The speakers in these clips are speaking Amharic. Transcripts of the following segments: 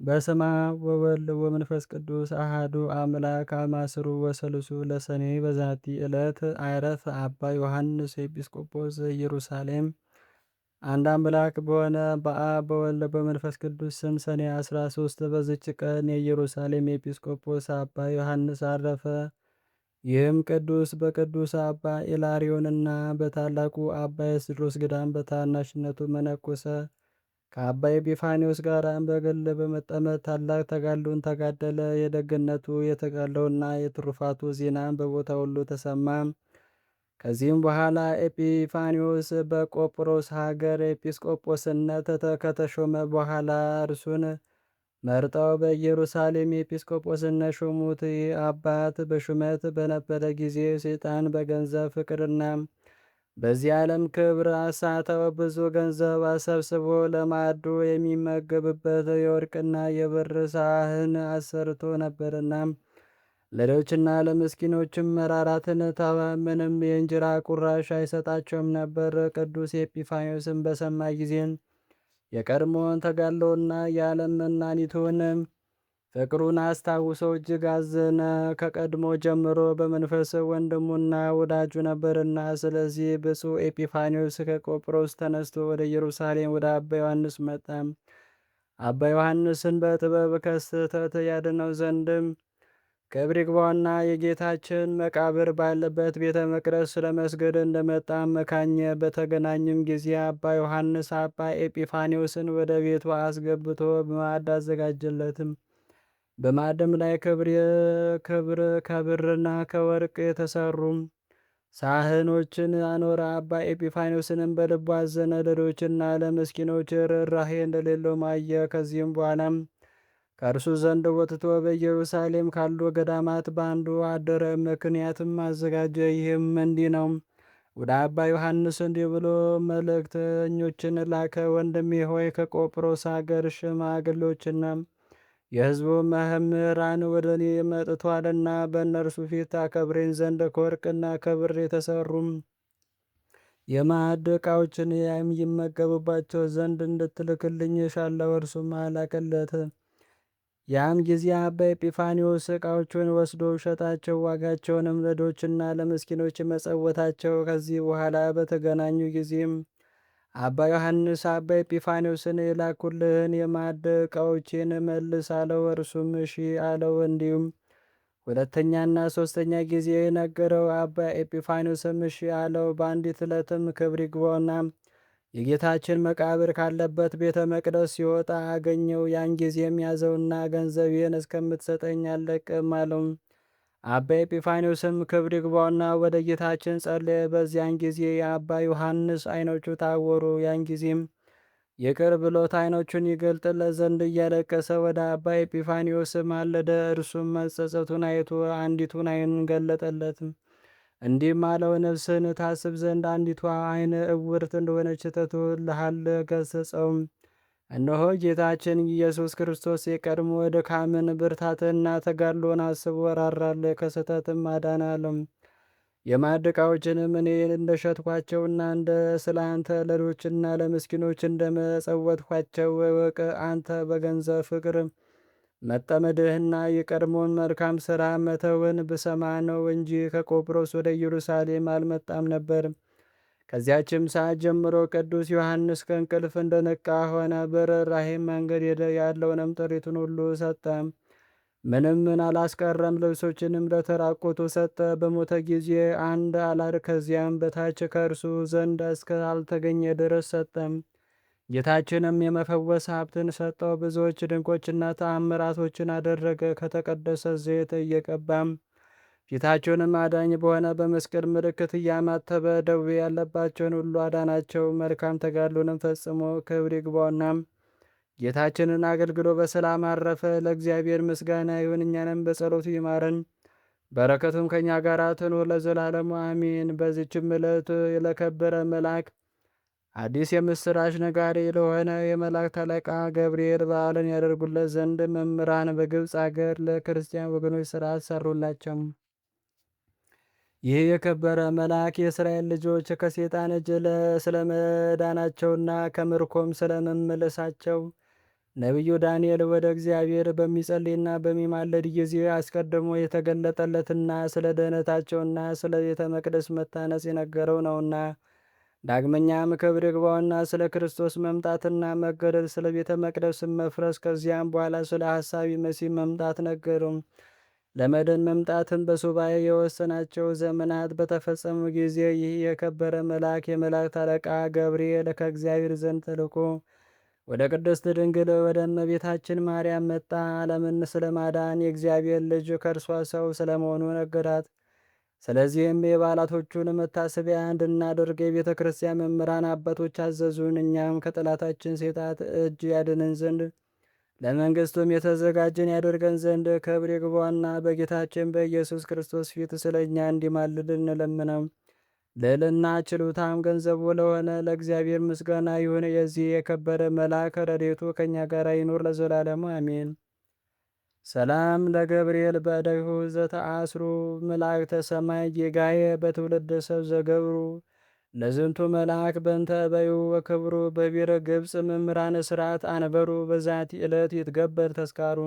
በስመ አብ ወወልድ ወመንፈስ ቅዱስ አሐዱ አምላክ አማስሩ ወሰሉሱ ለሰኔ በዛቲ ዕለት አይረፍ አባ ዮሐንስ ኤጲስቆጶስ ዘኢየሩሳሌም። አንድ አምላክ በሆነ በአብ በወልድ በመንፈስ ቅዱስ ስም ሰኔ 13 በዝች ቀን የኢየሩሳሌም ኤጲስቆጶስ አባ ዮሐንስ አረፈ። ይህም ቅዱስ በቅዱስ አባ ኢላሪዮንና በታላቁ አባ የስድሮስ ገዳም በታናሽነቱ መነኮሰ። ከአባ ኤጲፋንዮስ ጋር በግል በመጠመድ ታላቅ ተጋድሎን ተጋደለ። የደግነቱ የተጋድሎውና የትሩፋቱ ዜና በቦታ ሁሉ ተሰማ። ከዚህም በኋላ ኤጲፋንዮስ በቆጵሮስ ሀገር ኤጲስቆጶስነት ከተሾመ በኋላ እርሱን መርጠው በኢየሩሳሌም ኤጲስቆጶስነት ሾሙት። ይህ አባት በሹመት በነበረ ጊዜ ሰይጣን በገንዘብ ፍቅርና በዚህ ዓለም ክብር አሳተው። ብዙ ገንዘብ አሰብስቦ ለማዕዱ የሚመገብበት የወርቅና የብር ሳህን አሰርቶ ነበርና ለድሆችና ለምስኪኖችም መራራትን ተወ። ምንም የእንጀራ ቁራሽ አይሰጣቸውም ነበር። ቅዱስ ኤጲፋንዮስም በሰማ ጊዜ የቀድሞውን ተጋድሎና የዓለም መናኒቱን ፍቅሩን አስታውሶ እጅግ አዘነ። ከቀድሞ ጀምሮ በመንፈስ ወንድሙና ወዳጁ ነበርና። ስለዚህ ብፁዕ ኤጲፋንዮስ ከቆጵሮስ ተነስቶ ወደ ኢየሩሳሌም ወደ አባ ዮሐንስ መጣ። አባ ዮሐንስን በጥበብ ከስህተት ያድነው ዘንድም ክብር ይግባውና የጌታችን መቃብር ባለበት ቤተ መቅደስ ስለ መስገድ እንደመጣ መካኘ። በተገናኙም ጊዜ አባ ዮሐንስ አባ ኤጲፋንዮስን ወደ ቤቱ አስገብቶ በማዕድ አዘጋጀለትም። በማዕድም ላይ ከብርና ከወርቅ የተሰሩ ሳህኖችን አኖረ። አባ ኤጲፋንዮስንም በልቡ አዘነ። ለድሆችና ለምስኪኖች ርኅራኄ እንደሌለው አየ። ከዚህም በኋላም ከእርሱ ዘንድ ወጥቶ በኢየሩሳሌም ካሉ ገዳማት በአንዱ አደረ። ምክንያትም አዘጋጀ። ይህም እንዲህ ነው። ወደ አባ ዮሐንስ እንዲህ ብሎ መልእክተኞችን ላከ። ወንድሜ ሆይ ከቆጵሮስ አገር ሽማግሌዎችና የሕዝቡ መምህራን ወደ እኔ መጥቷልና በእነርሱ ፊት አከብሬን ዘንድ ከወርቅና ከብር የተሰሩም የማዕድ ዕቃዎችን ይመገቡባቸው ዘንድ እንድትልክልኝ እሻለሁ። እርሱም አላከለት። ያም ጊዜ አባ ኤጲፋንዮስ ዕቃዎቹን ወስዶ ሸጣቸው፣ ዋጋቸውንም ለድሆችና ለምስኪኖች መጸወታቸው። ከዚህ በኋላ በተገናኙ ጊዜም አባ ዮሐንስ አባ ኤጲፋንዮስን የላኩልህን የማዕድ ዕቃዎቼን መልስ አለው። እርሱም እሺ አለው። እንዲሁም ሁለተኛና ሶስተኛ ጊዜ ነገረው። አባ ኤጲፋንዮስም እሺ አለው። በአንዲት ዕለትም ክብር ይግባውና የጌታችን መቃብር ካለበት ቤተ መቅደስ ሲወጣ አገኘው። ያን ጊዜም ያዘውና ገንዘቤን እስከምትሰጠኝ አልለቅም አለው። አባ ኤጲፋንዮስም ክብር ይግባውና ወደ ጌታችን ጸለየ። በዚያን ጊዜ የአባ ዮሐንስ ዓይኖቹ ታወሩ። ያን ጊዜም ይቅር ብሎት ዓይኖቹን ይገልጥለት ዘንድ እያለቀሰ ወደ አባ ኤጲፋንዮስ ማለደ። እርሱም መጸጸቱን አይቶ አንዲቱን ዓይን ገለጠለትም። እንዲህም አለው፣ ነፍስን ታስብ ዘንድ አንዲቷ ዓይን እውርት እንደሆነች ትተውልሃል። ገሰጸውም። እነሆ ጌታችን ኢየሱስ ክርስቶስ የቀድሞ ድካምን ብርታትንና ተጋድሎን አስቦ ራራል፣ ከስህተትም አዳናለም። የማዕድ ዕቃዎችንም እኔ እንደሸጥኳቸውና እንደ ስለ አንተ ለድሆችና ለምስኪኖች እንደመጸወትኳቸው እወቅ። አንተ በገንዘብ ፍቅር መጠመድህና የቀድሞውን መልካም ሥራ መተውን ብሰማ ነው እንጂ ከቆጵሮስ ወደ ኢየሩሳሌም አልመጣም ነበር። ከዚያችም ሰዓት ጀምሮ ቅዱስ ዮሐንስ ከእንቅልፍ እንደነቃ ሆነ። በርኅራኄም መንገድ ሄደ። ያለውንም ጥሪቱን ሁሉ ሰጠ፣ ምንም ምን አላስቀረም። ልብሶችንም ለተራቆቱ ሰጠ። በሞተ ጊዜ አንድ አላር ከዚያም በታች ከእርሱ ዘንድ እስከ አልተገኘ ድረስ ሰጠ። ጌታችንም የመፈወስ ሀብትን ሰጠው። ብዙዎች ድንቆችና ተአምራቶችን አደረገ። ከተቀደሰ ዘይት እየቀባም ፊታቸውንም አዳኝ በሆነ በመስቀል ምልክት እያማተበ ደዌ ያለባቸውን ሁሉ አዳናቸው። መልካም ተጋድሎንም ፈጽሞ ክብር ይግባውና ጌታችንን አገልግሎ በሰላም አረፈ። ለእግዚአብሔር ምስጋና ይሁን፣ እኛንም በጸሎቱ ይማረን፣ በረከቱም ከእኛ ጋር ትኑር ለዘላለሙ አሚን። በዚችም ዕለት ለከበረ መልአክ አዲስ የምስራች ነጋሪ ለሆነ የመላእክት አለቃ ገብርኤል በዓልን ያደርጉለት ዘንድ መምህራን በግብፅ አገር ለክርስቲያን ወገኖች ሥርዓት ሰሩላቸው። ይህ የከበረ መልአክ የእስራኤል ልጆች ከሴጣን እጅ ስለመዳናቸውና ከምርኮም ስለመመለሳቸው ነቢዩ ዳንኤል ወደ እግዚአብሔር በሚጸልይና በሚማለድ ጊዜ አስቀድሞ የተገለጠለትና ስለ ድኅነታቸውና ስለ ቤተ መቅደስ መታነጽ የነገረው ነውና። ዳግመኛም ክብር ይግባውና ስለ ክርስቶስ መምጣትና መገደል፣ ስለ ቤተ መቅደስ መፍረስ፣ ከዚያም በኋላ ስለ ሐሳዊ መሲህ መምጣት ነገሩም። ለመድን መምጣትም በሱባኤ የወሰናቸው ዘመናት በተፈጸሙ ጊዜ ይህ የከበረ መልአክ የመላእክት አለቃ ገብርኤል ከእግዚአብሔር ዘንድ ተልኮ ወደ ቅድስት ድንግል ወደ እመቤታችን ማርያም መጣ። ዓለምን ስለ ማዳን የእግዚአብሔር ልጅ ከእርሷ ሰው ስለመሆኑ ነገራት። ስለዚህም የበዓላቶቹን መታሰቢያ እንድናደርግ የቤተ ክርስቲያን መምህራን አባቶች አዘዙን። እኛም ከጠላታችን ሴጣት እጅ ያድንን ዘንድ ለመንግሥቱም የተዘጋጀን ያደርገን ዘንድ ክብር ይግባውና በጌታችን በኢየሱስ ክርስቶስ ፊት ስለ እኛ እንዲማልድ እንለምነው። ልዕልና ችሎታም ገንዘቡ ለሆነ ለእግዚአብሔር ምስጋና ይሁን። የዚህ የከበረ መልአክ ረድኤቱ ከእኛ ጋር ይኑር ለዘላለሙ አሜን። ሰላም ለገብርኤል በእደሁ ዘተአስሩ መላእክተ ሰማይ ጌጋየ በትውልድ ሰብ ዘገብሩ ለዝንቱ መልአክ በእንተ እበዩ ወክብሩ በቢረ ግብፅ መምህራነ ስርዓት አንበሩ በዛቲ ዕለት ይትገበር ተስካሩ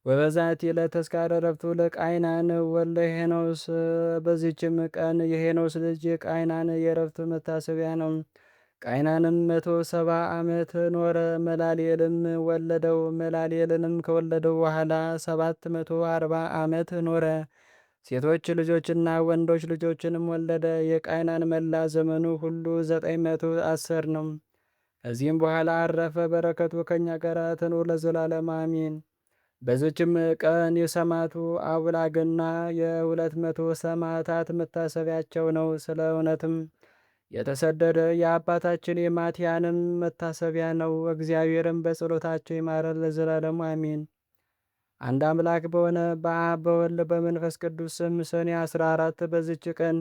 ወበዛቲ ዕለት ተስካረ ረፍቱ ለቃይናን ወለ ሄኖስ። በዚችም ቀን የሄኖስ ልጅ ቃይናን የረፍቱ መታሰቢያ ነው። ቃይናንም 170 ዓመት ኖረ። መላልኤልም ወለደው። መላልኤልንም ከወለደው በኋላ 740 ዓመት ኖረ። ሴቶች ልጆችና ወንዶች ልጆችንም ወለደ። የቃይናን መላ ዘመኑ ሁሉ 910 ነው። ከዚህም በኋላ አረፈ። በረከቱ ከእኛ ጋር ትኑር ለዘላለም አሜን። በዚችም ቀን የሰማዕቱ አውላግና የ200 ሰማዕታት መታሰቢያቸው ነው። ስለ እውነትም የተሰደደ የአባታችን የማትያንም መታሰቢያ ነው። እግዚአብሔርም በጸሎታቸው ይማረን ለዘላለሙ አሜን። አንድ አምላክ በሆነ በአብ በወልድ በመንፈስ ቅዱስ ስም ሰኔ 14 በዚች ቀን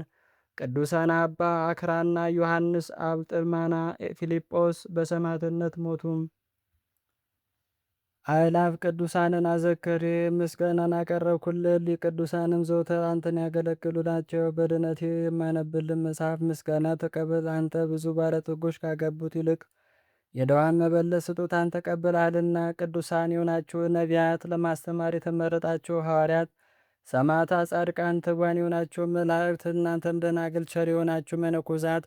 ቅዱሳን አባ አክራና ዮሐንስ አብጥልማና ፊልጶስ በሰማዕትነት ሞቱም። አእላፍ ቅዱሳንን አዘክሬ ምስጋናን አቀረብኩልህ። ቅዱሳንም ዘውትር አንተን ያገለግሉ ናቸው። በድነቴ የማነብልን መጽሐፍ ምስጋና ተቀበል። አንተ ብዙ ባለጠጎች ካገቡት ይልቅ የደዋን መበለት ስጦታን ተቀብለሃልና። ቅዱሳን የሆናችሁ ነቢያት፣ ለማስተማር የተመረጣችሁ ሐዋርያት፣ ሰማዕታት፣ ጻድቃን፣ ትጉሃን የሆናችሁ መላእክት፣ እናንተም ደናግል፣ ቸር የሆናችሁ መነኮሳት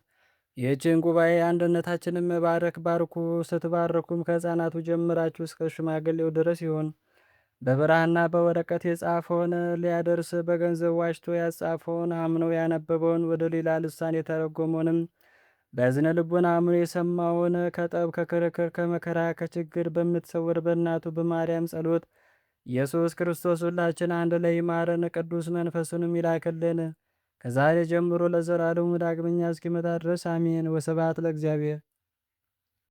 ይህችን ጉባኤ አንድነታችንን መባረክ ባርኩ። ስትባርኩም ከሕፃናቱ ጀምራችሁ እስከ ሽማግሌው ድረስ ይሁን። በብራና በወረቀት የጻፈውን ሊያደርስ በገንዘብ ዋጅቶ ያጻፈውን አምነው ያነበበውን ወደ ሌላ ልሳን የተረጎመውንም በዝነ ልቡና አምኖ የሰማውን ከጠብ ከክርክር ከመከራ ከችግር በምትሰውር በእናቱ በማርያም ጸሎት ኢየሱስ ክርስቶስ ሁላችን አንድ ላይ ይማረን፣ ቅዱስ መንፈሱንም ይላክልን ከዛሬ ጀምሮ ለዘላለሙ ዳግመኛ እስኪመጣ ድረስ አሜን። ወስብሐት ለእግዚአብሔር።